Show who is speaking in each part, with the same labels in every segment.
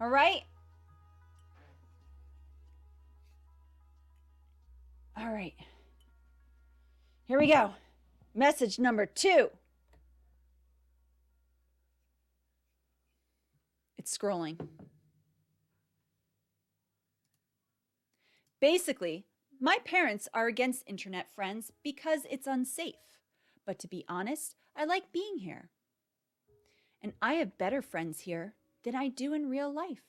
Speaker 1: All right? All right. Here we go. Message number 2. It's scrolling. Basically, my parents are against internet friends because it's unsafe. But to be honest, I like being here. And I have better friends here than I do in real life.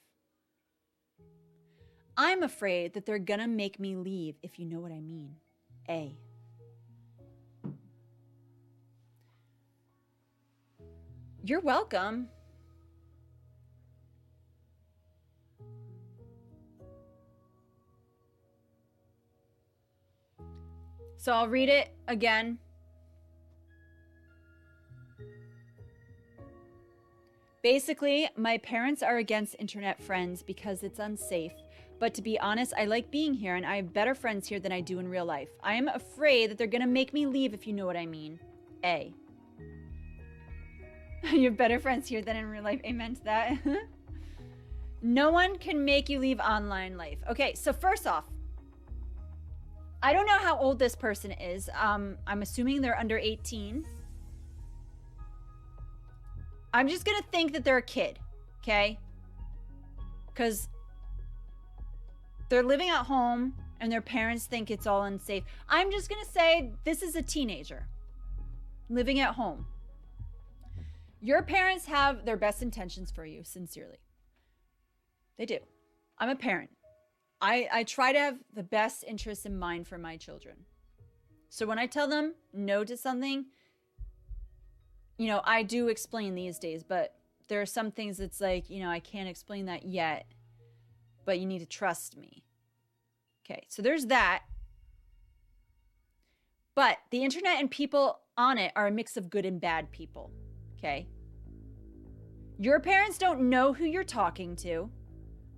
Speaker 1: I'm afraid that they're gonna make me leave, if you know what I mean. A. You're welcome. So I'll read it again. Basically, my parents are against internet friends because it's unsafe. But to be honest, I like being here and I have better friends here than I do in real life. I am afraid that they're gonna make me leave, if you know what I mean. A. You have better friends here than in real life. Amen to that. No one can make you leave online life. Okay, so first off, I don't know how old this person is. I'm assuming they're under 18. I'm just gonna think that they're a kid, okay? Because they're living at home and their parents think it's all unsafe. I'm just gonna say this is a teenager living at home. Your parents have their best intentions for you, sincerely. They do. I'm a parent. I try to have the best interests in mind for my children. So when I tell them no to something, you know, I do explain these days, but there are some things that's like, you know, I can't explain that yet, but you need to trust me. Okay, so there's that. But the internet and people on it are a mix of good and bad people, okay? Your parents don't know who you're talking to,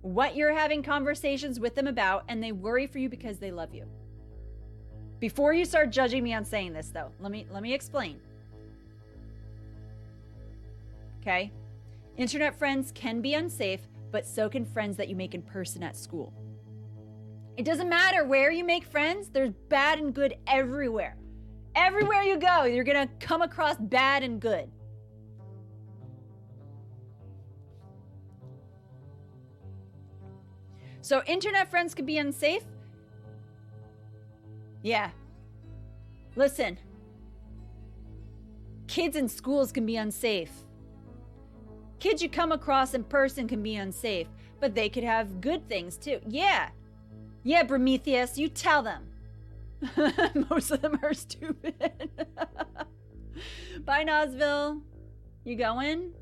Speaker 1: what you're having conversations with them about, and they worry for you because they love you. Before you start judging me on saying this, though, let me explain. Okay? Internet friends can be unsafe, but so can friends that you make in person at school. It doesn't matter where you make friends, there's bad and good everywhere. Everywhere you go, you're gonna come across bad and good. So internet friends can be unsafe? Yeah. Listen. Kids in schools can be unsafe. Kids you come across in person can be unsafe, but they could have good things too. Yeah. Yeah, Prometheus, you tell them. Most of them are stupid. Bye, Nosville. You going?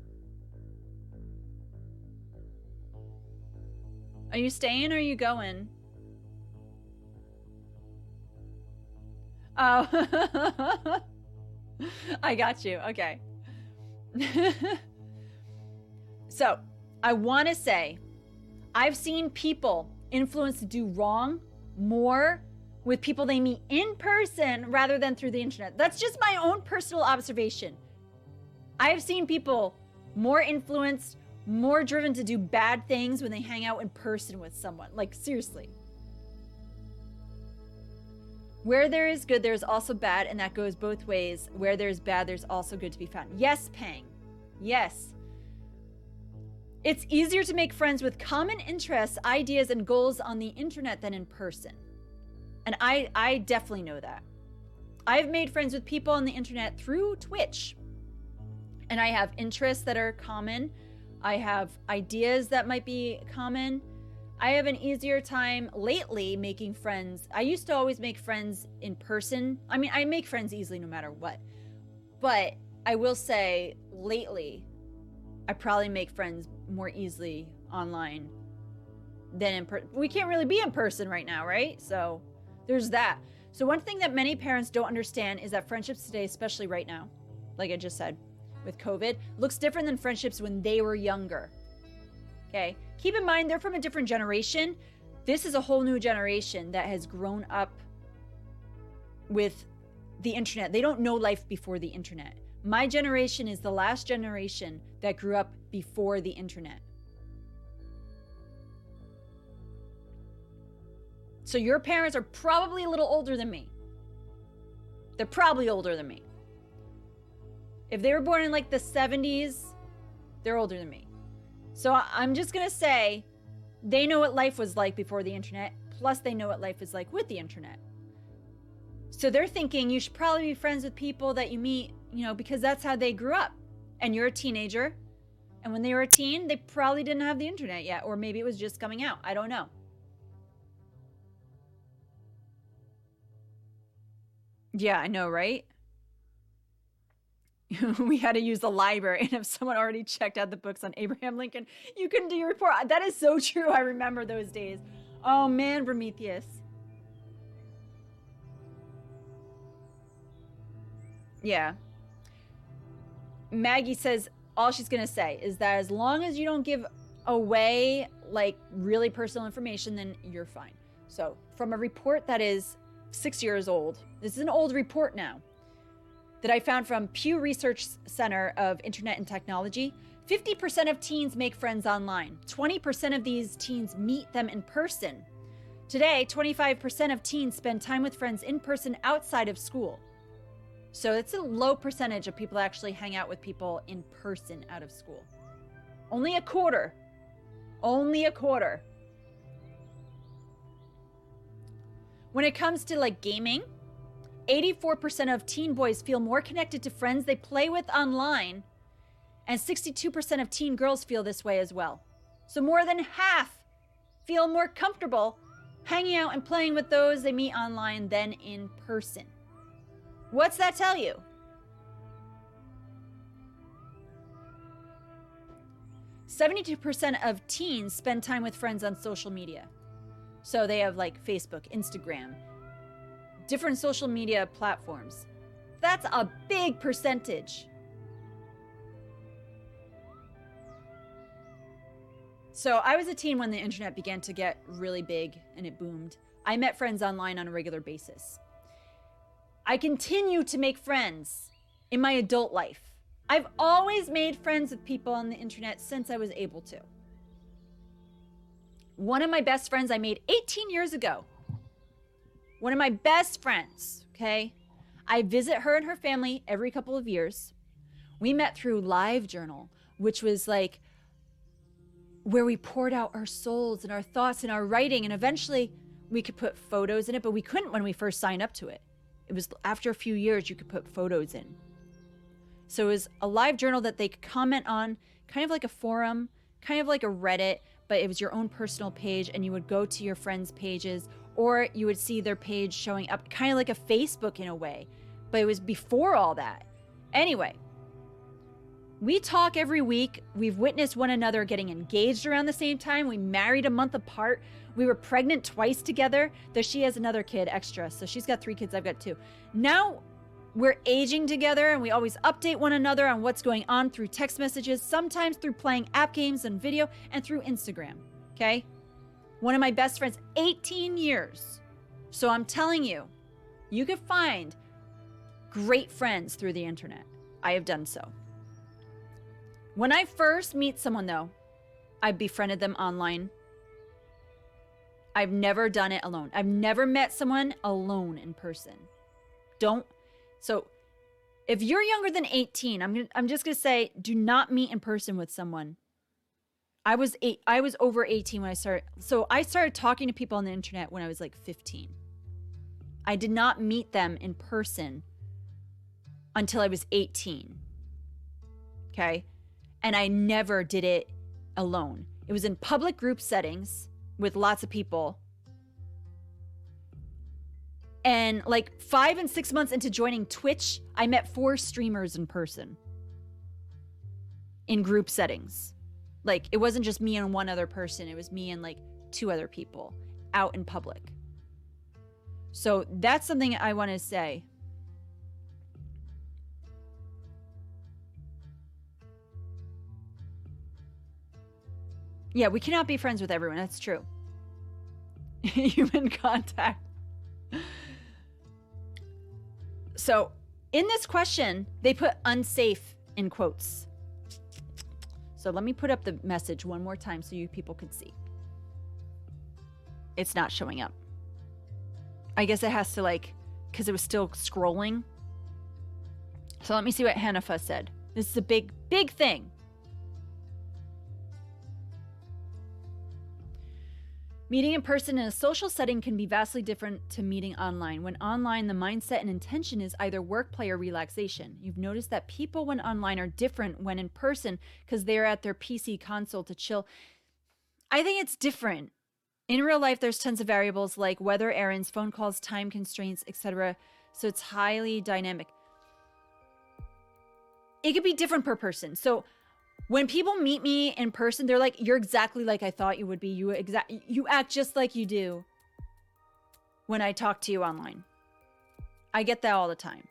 Speaker 1: Are you staying or are you going? Oh. I got you. Okay. So, I want to say, I've seen people influenced to do wrong more with people they meet in person rather than through the internet. That's just my own personal observation. I've seen people more influenced, more driven to do bad things when they hang out in person with someone. Like, seriously. Where there is good, there's also bad, and that goes both ways. Where there's bad, there's also good to be found. Yes, Pang. Yes. It's easier to make friends with common interests, ideas, and goals on the internet than in person. And I definitely know that. I've made friends with people on the internet through Twitch. And I have interests that are common. I have ideas that might be common. I have an easier time lately making friends. I used to always make friends in person. I mean, I make friends easily no matter what. But I will say lately, I probably make friends more easily online than in person. We can't really be in person right now, right? So there's that. So one thing that many parents don't understand is that friendships today, especially right now, like I just said, with COVID, looks different than friendships when they were younger. Okay? Keep in mind, they're from a different generation. This is a whole new generation that has grown up with the internet. They don't know life before the internet. My generation is the last generation that grew up before the internet. So your parents are probably a little older than me. They're probably older than me. If they were born in like the 70s, they're older than me. So I'm just going to say they know what life was like before the internet, plus they know what life is like with the internet. So they're thinking you should probably be friends with people that you meet, because that's how they grew up. And you're a teenager. And when they were a teen, they probably didn't have the internet yet. Or maybe it was just coming out. I don't know. Yeah, I know, right? We had to use the library. And if someone already checked out the books on Abraham Lincoln, you couldn't do your report. That is so true. I remember those days. Oh, man, Prometheus. Yeah. Maggie says all she's going to say is that as long as you don't give away like really personal information, then you're fine. So from a report that is 6 years old, this is an old report now, that I found from Pew Research Center of Internet and Technology, 50% of teens make friends online. 20% of these teens meet them in person. Today, 25% of teens spend time with friends in person outside of school. So it's a low percentage of people that actually hang out with people in person out of school. Only a quarter. Only a quarter. When it comes to like gaming, 84% of teen boys feel more connected to friends they play with online, and 62% of teen girls feel this way as well. So more than half feel more comfortable hanging out and playing with those they meet online than in person. What's that tell you? %72% of teens spend time with friends on social media. So they have like Facebook, Instagram, different social media platforms. That's a big percentage. So I was a teen when the internet began to get really big and it boomed. I met friends online on a regular basis. I continue to make friends in my adult life. I've always made friends with people on the internet since I was able to. One of my best friends I made 18 years ago. One of my best friends, okay? I visit her and her family every couple of years. We met through LiveJournal, which was like where we poured out our souls and our thoughts and our writing, and eventually we could put photos in it, but we couldn't when we first signed up to it. It was after a few years you could put photos in. So it was a live journal that they could comment on, kind of like a forum, kind of like a Reddit, but it was your own personal page, and you would go to your friends' pages, or you would see their page showing up, kind of like a Facebook in a way, but it was before all that. Anyway, we talk every week. We've witnessed one another getting engaged around the same time. We married a month apart. We were pregnant twice together, though she has another kid extra. So she's got 3 kids, I've got 2. Now we're aging together, and we always update one another on what's going on through text messages, sometimes through playing app games and video, and through Instagram, okay? One of my best friends, 18 years. So I'm telling you, you can find great friends through the internet. I have done so. When I first meet someone, though, I befriended them online. I've never done it alone. I've never met someone alone in person. So if you're younger than 18, I'm just going to say, do not meet in person with someone. I was over 18 when I started. So I started talking to people on the internet when I was like 15. I did not meet them in person until I was 18. Okay? And I never did it alone. It was in public group settings with lots of people. And like 5 and 6 months into joining Twitch, I met 4 streamers in person in group settings. Like, it wasn't just me and one other person. It was me and like 2 other people out in public. So that's something I want to say. Yeah, we cannot be friends with everyone. That's true. Human contact. So in this question, they put unsafe in quotes. So let me put up the message one more time so you people can see. It's not showing up. I guess it has to like, because it was still scrolling. So let me see what Hanifa said. This is a big, big thing. Meeting in person in a social setting can be vastly different to meeting online. When online, the mindset and intention is either work, play, or relaxation. You've noticed that people when online are different when in person because they're at their PC console to chill. I think it's different. In real life, there's tons of variables like weather, errands, phone calls, time constraints, etc. So it's highly dynamic. It could be different per person. So when people meet me in person, they're like, you're exactly like I thought you would be. You act just like you do when I talk to you online. I get that all the time.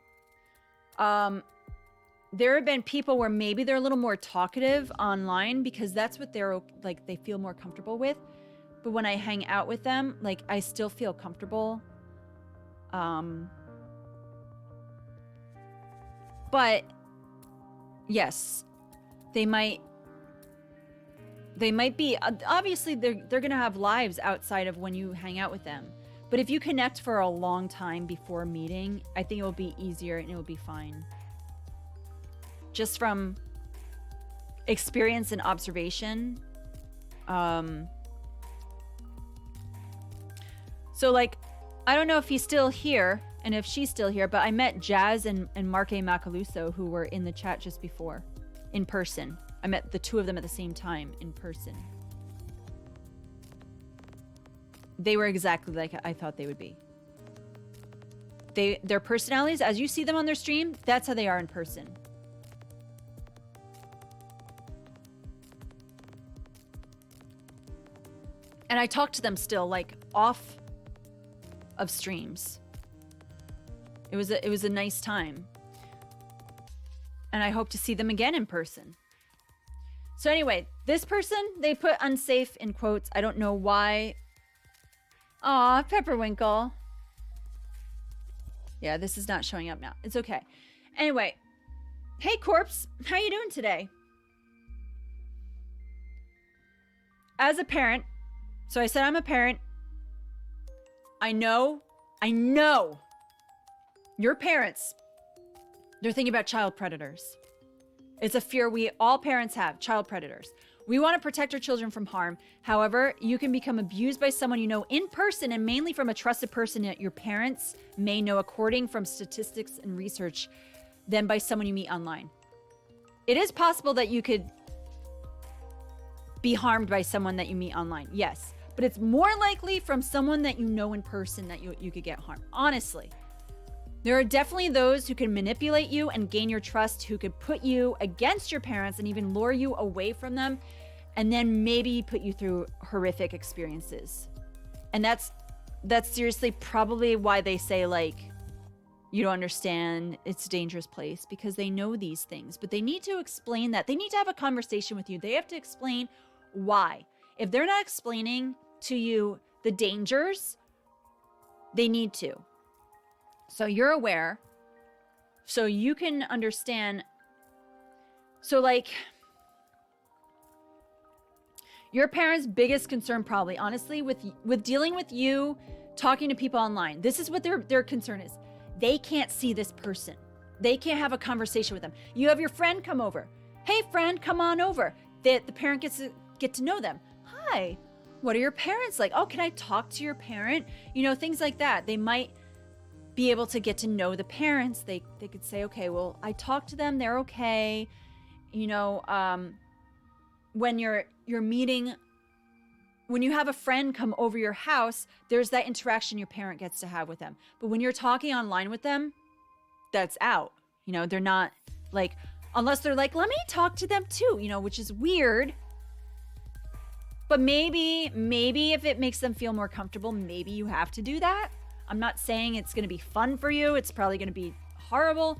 Speaker 1: There have been people where maybe they're a little more talkative online because that's what they're like, they feel more comfortable with. But when I hang out with them, like I still feel comfortable. But yes, they might be, obviously they're going to have lives outside of when you hang out with them. But if you connect for a long time before meeting, I think it will be easier and it will be fine. Just from experience and observation. So like, I don't know if he's still here and if she's still here, but I met Jazz and Marque Macaluso who were in the chat just before in person. I met the two of them at the same time in person. They were exactly like I thought they would be. Their personalities, as you see them on their stream, that's how they are in person. And I talk to them still, like off of streams. It was a nice time. And I hope to see them again in person. So anyway, this person, they put unsafe in quotes. I don't know why. Aw, Pepperwinkle. Yeah, this is not showing up now. It's okay. Anyway, hey Corpse, how you doing today? As a parent, so I said I'm a parent. I know your parents, they're thinking about child predators. It's a fear we all parents have, child predators. We want to protect our children from harm. However, you can become abused by someone you know in person and mainly from a trusted person that your parents may know according from statistics and research than by someone you meet online. It is possible that you could be harmed by someone that you meet online, yes. But it's more likely from someone that you know in person that you could get harmed, honestly. There are definitely those who can manipulate you and gain your trust, who could put you against your parents and even lure you away from them, and then maybe put you through horrific experiences. And that's seriously probably why they say, like, you don't understand, it's a dangerous place, because they know these things. But they need to explain that. They need to have a conversation with you. They have to explain why. If they're not explaining to you the dangers, they need to. So you're aware, so you can understand. So like, your parents' biggest concern probably, honestly, with dealing with you, talking to people online, this is what their concern is. They can't see this person. They can't have a conversation with them. You have your friend come over. Hey friend, come on over. The parent gets to get to know them. Hi, what are your parents like? Oh, can I talk to your parent? You know, things like that. They might be able to get to know the parents. They could say, okay, well, I talked to them, they're okay. You know, when you're meeting, when you have a friend come over your house, there's that interaction your parent gets to have with them. But when you're talking online with them, that's out. You know, they're not like, unless they're like, let me talk to them too, you know, which is weird. But maybe if it makes them feel more comfortable, maybe you have to do that. I'm not saying it's going to be fun for you. It's probably going to be horrible.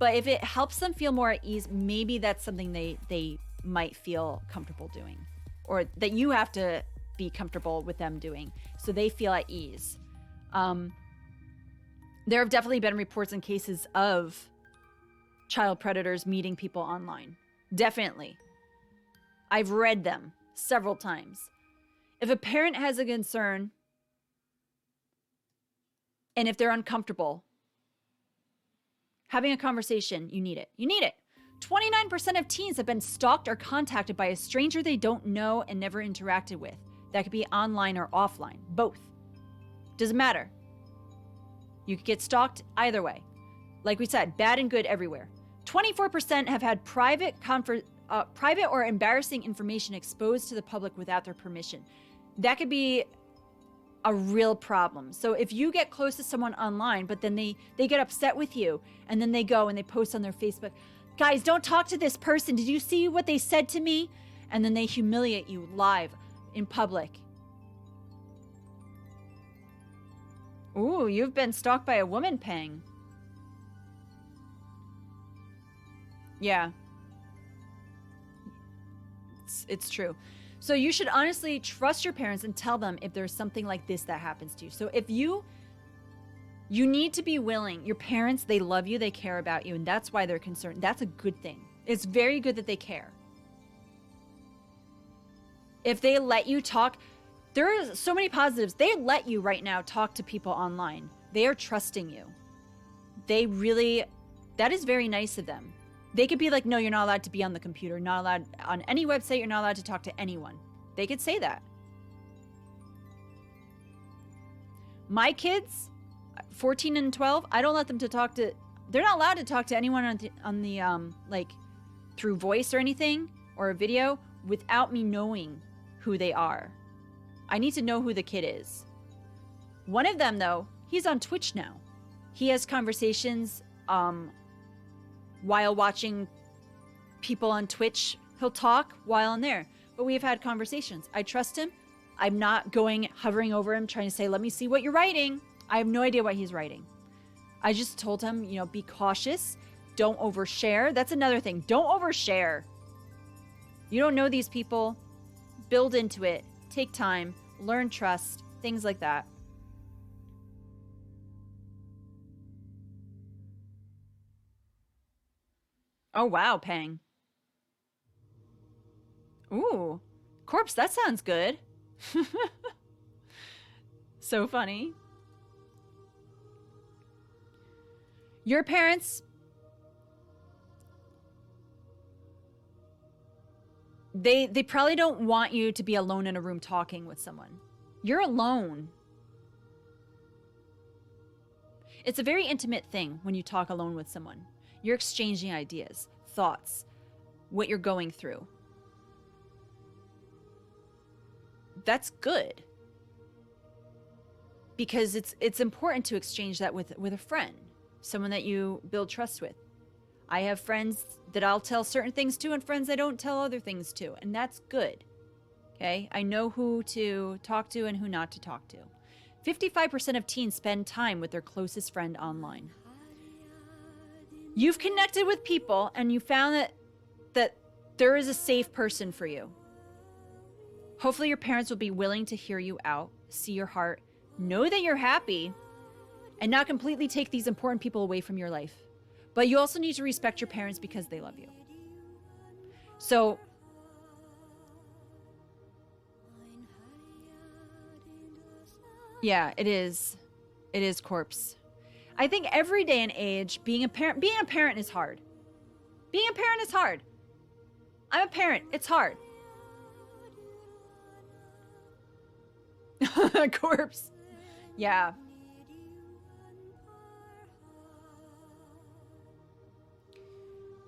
Speaker 1: But if it helps them feel more at ease, maybe that's something they might feel comfortable doing. Or that you have to be comfortable with them doing so they feel at ease. There have definitely been reports and cases of child predators meeting people online. Definitely. I've read them several times. If a parent has a concern, And if they're uncomfortable having a conversation, you need it. You need it. 29% of teens have been stalked or contacted by a stranger they don't know and never interacted with. That could be online or offline, both. Doesn't matter. You could get stalked either way. Like we said, bad and good everywhere. 24% have had private or embarrassing information exposed to the public without their permission. That could be a real problem. So if you get close to someone online, but then they get upset with you, and then they go and they post on their Facebook, guys, don't talk to this person. Did you see what they said to me? And then they humiliate you live in public. Ooh, you've been stalked by a woman, Peng. Yeah. It's true. So you should honestly trust your parents and tell them if there's something like this that happens to you. So if you need to be willing. Your parents, they love you, they care about you, and that's why they're concerned. That's a good thing. It's very good that they care. If they let you talk, there are so many positives. They let you right now talk to people online. They are trusting you. They really, that is very nice of them. They could be like, no, you're not allowed to be on the computer, not allowed on any website, you're not allowed to talk to anyone. They could say that. My kids, 14 and 12, I don't let them they're not allowed to talk to anyone on the like through voice or anything or a video without me knowing who they are. I need to know who the kid is. One of them though, he's on Twitch now. He has conversations while watching people on Twitch. He'll talk while on there, but we've had conversations. I trust him. I'm not hovering over him trying to say, let me see what you're writing. I have no idea what he's writing. I just told him, be cautious. Don't overshare. That's another thing. Don't overshare. You don't know these people. Build into it. Take time. Learn trust. Things like that. Oh, wow, Peng. Ooh. Corpse, that sounds good. So funny. Your parents, they probably don't want you to be alone in a room talking with someone. You're alone. It's a very intimate thing when you talk alone with someone. You're exchanging ideas, thoughts, what you're going through. That's good. Because it's important to exchange that with a friend, someone that you build trust with. I have friends that I'll tell certain things to and friends I don't tell other things to, and that's good. Okay? I know who to talk to and who not to talk to. 55% of teens spend time with their closest friend online. You've connected with people and you found that there is a safe person for you. Hopefully your parents will be willing to hear you out, see your heart, know that you're happy, and not completely take these important people away from your life. But you also need to respect your parents because they love you. So, yeah, it is. It is, Corpse. I think every day and age, being a parent is hard. Being a parent is hard. I'm a parent. It's hard. Corpse. Yeah.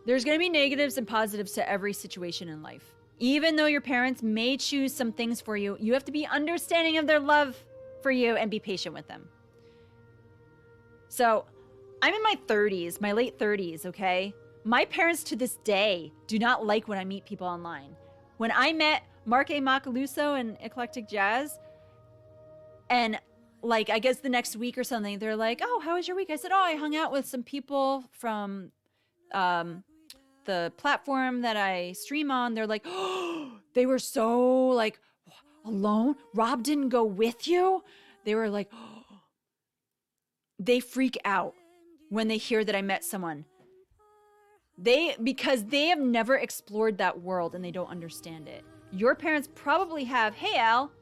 Speaker 1: There's going to be negatives and positives to every situation in life. Even though your parents may choose some things for you, you have to be understanding of their love for you and be patient with them. So, I'm in my 30s, my late 30s, okay? My parents to this day do not like when I meet people online. When I met Mark A. Macaluso and Eclectic Jazz, and like, I guess the next week or something, they're like, oh, how was your week? I said, oh, I hung out with some people from the platform that I stream on. They're like, oh, they were so like alone. Rob didn't go with you. They were like, oh. They freak out when they hear that I met someone. Because they have never explored that world and they don't understand it. Your parents probably have, hey Al,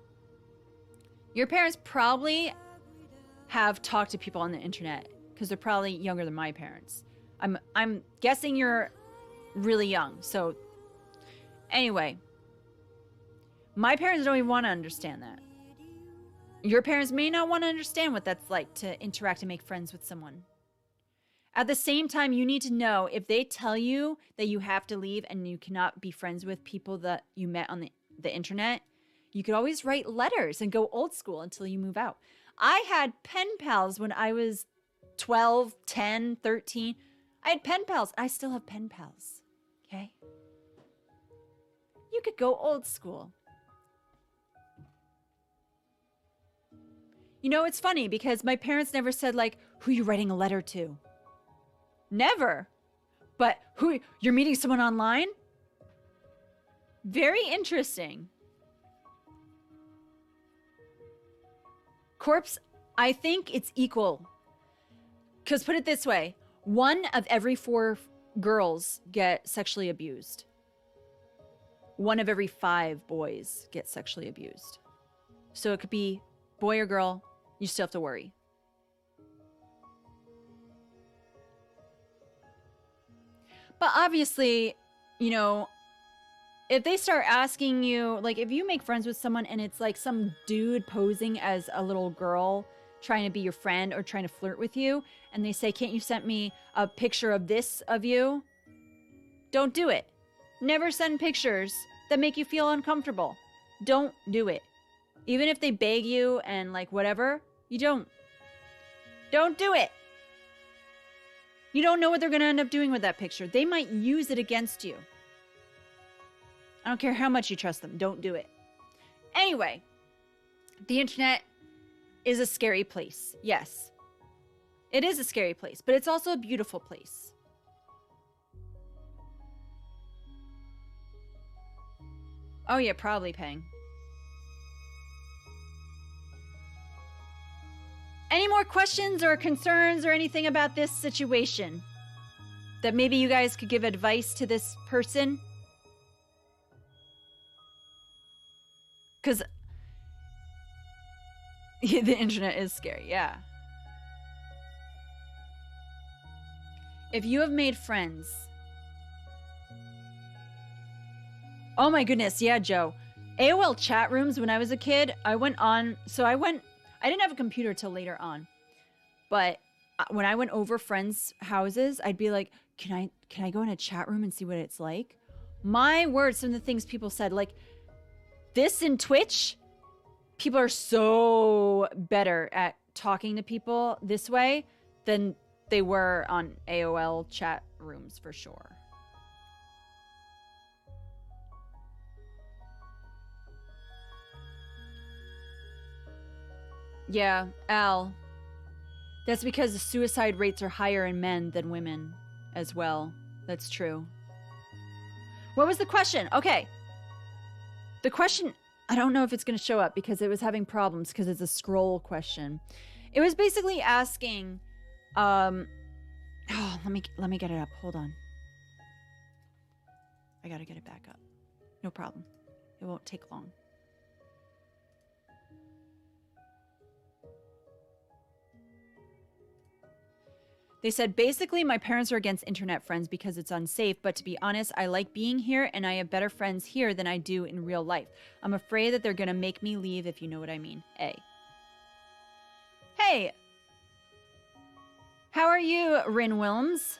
Speaker 1: your parents probably have talked to people on the internet because they're probably younger than my parents. I'm guessing you're really young. So anyway, my parents don't even want to understand that. Your parents may not want to understand what that's like to interact and make friends with someone. At the same time, you need to know if they tell you that you have to leave and you cannot be friends with people that you met on the internet, you could always write letters and go old school until you move out. I had pen pals when I was 12, 10, 13. I had pen pals. I still have pen pals. Okay? You could go old school. You know, it's funny because my parents never said, like, who you writing a letter to. Never. But who, you're meeting someone online? Very interesting. Corpse, I think it's equal. Because put it this way, 1 of every 4 girls get sexually abused. 1 of every 5 boys get sexually abused. So it could be boy or girl, you still have to worry. But obviously, you know, if they start asking you, like if you make friends with someone and it's like some dude posing as a little girl trying to be your friend or trying to flirt with you, and they say, can't you send me a picture of this of you? Don't do it. Never send pictures that make you feel uncomfortable. Don't do it. Even if they beg you and like whatever, you don't. Don't do it. You don't know what they're going to end up doing with that picture. They might use it against you. I don't care how much you trust them. Don't do it. Anyway, the internet is a scary place. Yes. It is a scary place, but it's also a beautiful place. Oh yeah, probably Peng. Any more questions or concerns or anything about this situation? That maybe you guys could give advice to this person? Because the internet is scary, yeah. If you have made friends... Oh my goodness, yeah, Joe. AOL chat rooms when I was a kid, I didn't have a computer till later on. But when I went over friends' houses, I'd be like, can I go in a chat room and see what it's like? My word, some of the things people said, like this in Twitch, people are so better at talking to people this way than they were on AOL chat rooms for sure. Yeah, Al. That's because the suicide rates are higher in men than women as well. That's true. What was the question? Okay. The question, I don't know if it's going to show up because it was having problems because it's a scroll question. It was basically asking, let me get it up. Hold on. I got to get it back up. No problem. It won't take long. They said, basically, my parents are against internet friends because it's unsafe. But to be honest, I like being here and I have better friends here than I do in real life. I'm afraid that they're going to make me leave, if you know what I mean. A. Hey. How are you, Rin Wilms?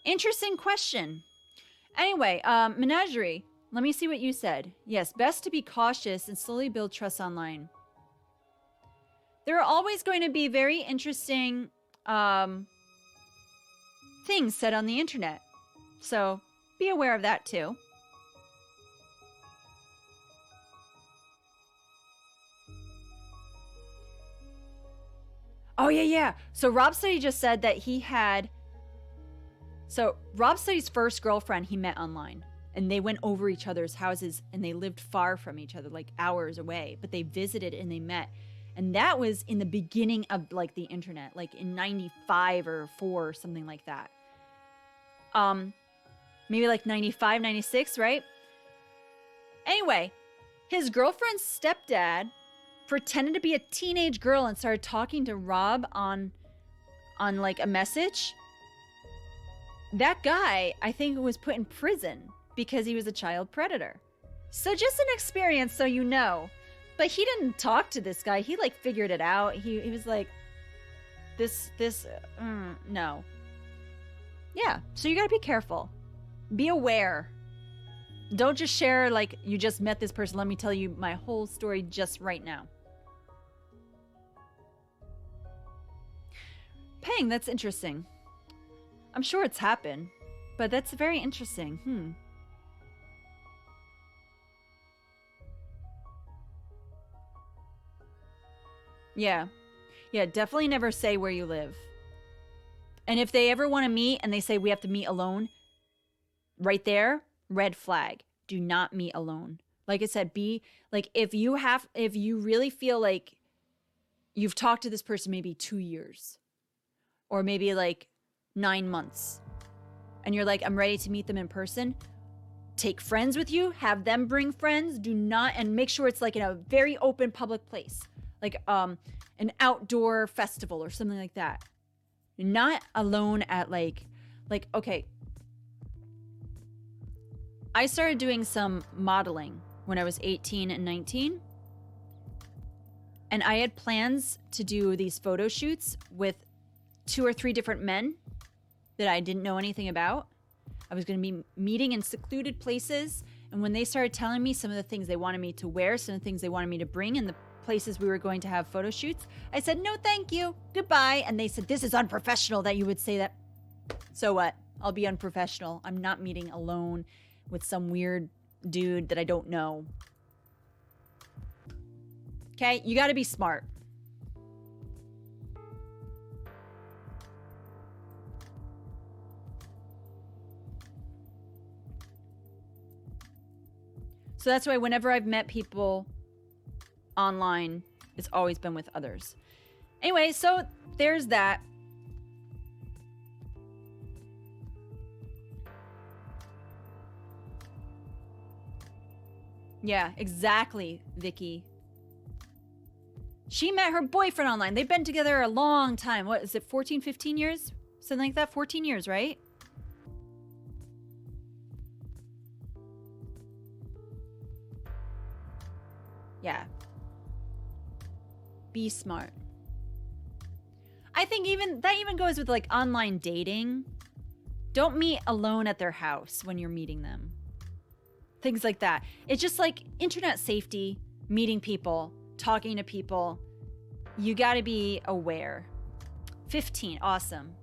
Speaker 1: Interesting question. Anyway, Menagerie, let me see what you said. Yes, best to be cautious and slowly build trust online. There are always going to be very interesting things said on the internet. So be aware of that too. Oh, yeah. So Rob Study just said that he had... So Rob Study's first girlfriend he met online. And they went over each other's houses and they lived far from each other, like hours away. But they visited and they met. And that was in the beginning of like the internet, like in 95 or 4 or something like that. Maybe like 95, 96, right? Anyway, His girlfriend's stepdad pretended to be a teenage girl and started talking to Rob on like a message. That guy, I think, was put in prison because he was a child predator. So just an experience, so you know. But he didn't talk to this guy. He like figured it out. He was like, no. Yeah, so you gotta be careful. Be aware. Don't just share like you just met this person. Let me tell you my whole story just right now. Pang, that's interesting. I'm sure it's happened, but that's very interesting. Yeah. Yeah, definitely never say where you live. And if they ever want to meet and they say we have to meet alone, right there, red flag. Do not meet alone. Like I said, be like, if you really feel like you've talked to this person maybe 2 years or maybe like 9 months and you're like, I'm ready to meet them in person, take friends with you, have them bring friends, and make sure it's like in a very open public place, like an outdoor festival or something like that. Not alone at like, okay. I started doing some modeling when I was 18 and 19. And I had plans to do these photo shoots with 2 or 3 different men that I didn't know anything about. I was going to be meeting in secluded places. And when they started telling me some of the things they wanted me to wear, some of the things they wanted me to bring in the places we were going to have photo shoots, I said, no, thank you. Goodbye. And they said, this is unprofessional that you would say that. So what? I'll be unprofessional. I'm not meeting alone with some weird dude that I don't know. Okay? You got to be smart. So that's why whenever I've met people online, it's always been with others. Anyway, so there's that. Yeah, exactly, Vicky. She met her boyfriend online. They've been together a long time. What is it, 14, 15 years? Something like that? 14 years, right? Yeah. Be smart. I think that even goes with like online dating. Don't meet alone at their house when you're meeting them. Things like that. It's just like internet safety, meeting people, talking to people. You got to be aware. 15, awesome.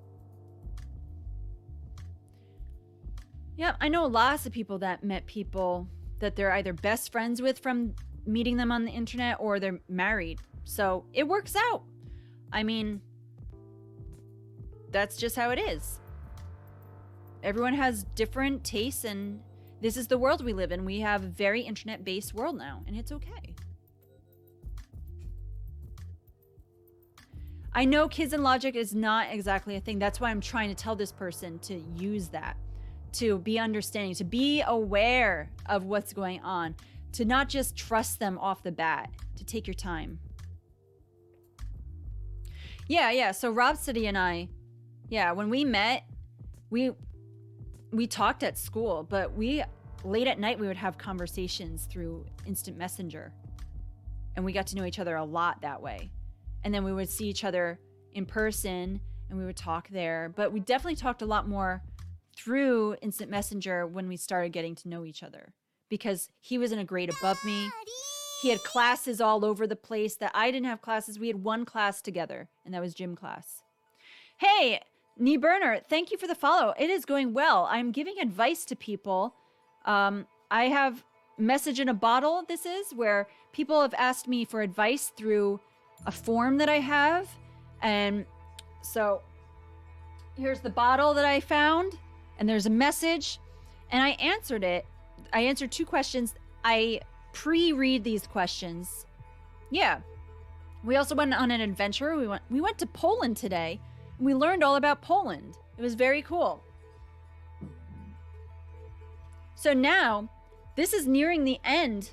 Speaker 1: Yeah, I know lots of people that met people that they're either best friends with from meeting them on the internet or they're married. So it works out. I mean, that's just how it is. Everyone has different tastes, and this is the world we live in. We have a very internet-based world now, and it's okay. I know kids and logic is not exactly a thing. That's why I'm trying to tell this person to use that, to be understanding, to be aware of what's going on, to not just trust them off the bat, to take your time. Yeah. So Rob City and I, when we met, we talked at school, but late at night we would have conversations through instant messenger, and we got to know each other a lot that way. And then we would see each other in person and we would talk there, but we definitely talked a lot more through instant messenger when we started getting to know each other, because he was in a grade above me. He had classes all over the place that I didn't have classes. We had one class together, and that was gym class. Hey, Knee Burner, thank you for the follow. It is going well. I'm giving advice to people. I have message in a bottle, this is, where people have asked me for advice through a form that I have. And so here's the bottle that I found, and there's a message, and I answered it. I answered 2 questions. I pre-read these questions. Yeah. We also went on an adventure. We went to Poland today. We learned all about Poland. It was very cool. So now, this is nearing the end